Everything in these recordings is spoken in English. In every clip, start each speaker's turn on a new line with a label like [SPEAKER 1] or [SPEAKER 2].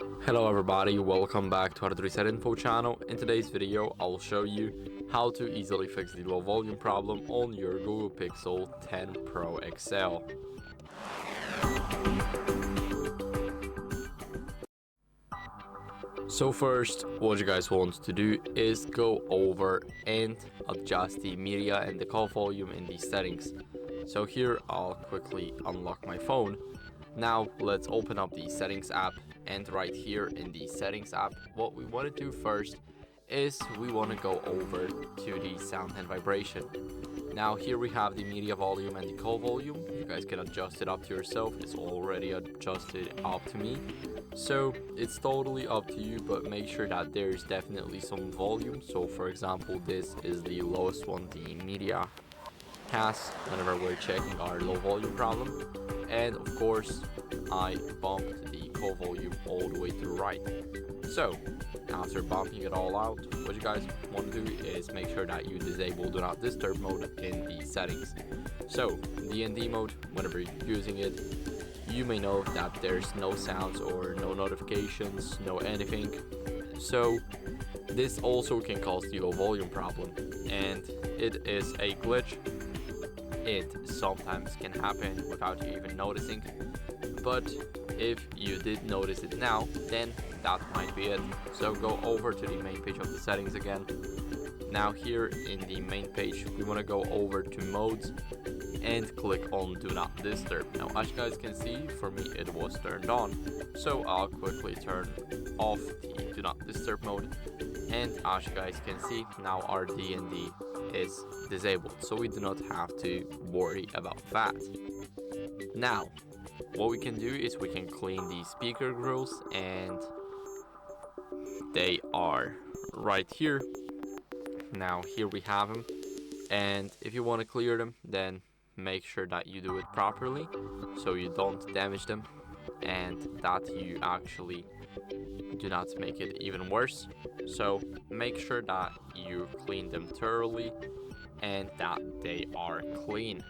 [SPEAKER 1] Hello everybody, welcome back to HardReset.Info channel. In today's video, I'll show you how to easily fix the low volume problem on your Google Pixel 10 Pro XL. So first, what you guys want to do is go over and adjust the media and the call volume in the settings. So here, I'll quickly unlock my phone. Now let's open up the settings app, and right here in the settings app, what we want to do first is we want to go over to the sound and vibration. Now here we have the media volume and the call volume. You guys can adjust it up to yourself. It's already adjusted up to me, so it's totally up to you, but make sure that there's definitely some volume. So for example, this is the lowest one the media has whenever we're checking our low volume problem. And of course, I bumped the call volume all the way to the right. So after bumping it all out, what you guys want to do is make sure that you disable Do Not Disturb mode in the settings. So D&D mode, whenever you're using it, you may know that there's no sounds or no notifications, no anything. So this also can cause the low volume problem, and it is a glitch. It sometimes can happen without you even noticing, but if you did notice it now, then that might be it. So go over to the main page of the settings again. Now here in the main page, we want to go over to modes and click on Do Not Disturb. Now as you guys can see, for me it was turned on, so I'll quickly turn off the Do Not Disturb mode, and as you guys can see, now our D&D is disabled, so we do not have to worry about that. Now what we can do is we can clean the speaker grills, and they are right here. Now here we have them, and if you want to clear them, then make sure that you do it properly so you don't damage them and that you actually do not make it even worse. So make sure that you clean them thoroughly and that they are clean.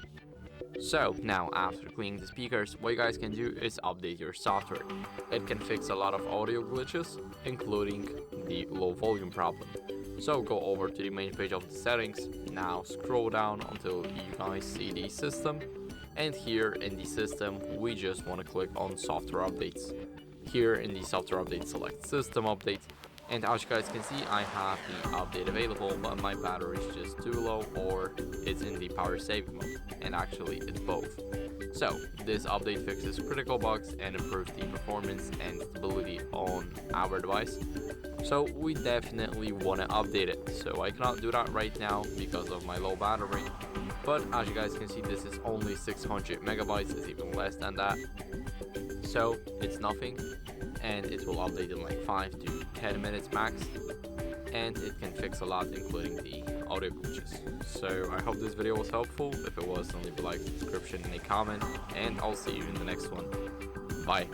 [SPEAKER 1] So now after cleaning the speakers, what you guys can do is update your software. It can fix a lot of audio glitches, including the low volume problem. So go over to the main page of the settings. Now scroll down until you guys see the system, and here in the system we just want to click on software updates. Here in the software update, select system update, and as you guys can see, I have the update available, but my battery is just too low, or it's in the power saving mode, and actually it's both. So this update fixes critical bugs and improves the performance and stability on our device. So we definitely want to update it. So I cannot do that right now because of my low battery, but as you guys can see, this is only 600 megabytes, it's even less than that. So it's nothing, and it will update in like 5 to 10 minutes max, and it can fix a lot, including the audio glitches. So I hope this video was helpful. If it was, then leave a like, subscription, and a comment, and I'll see you in the next one. Bye.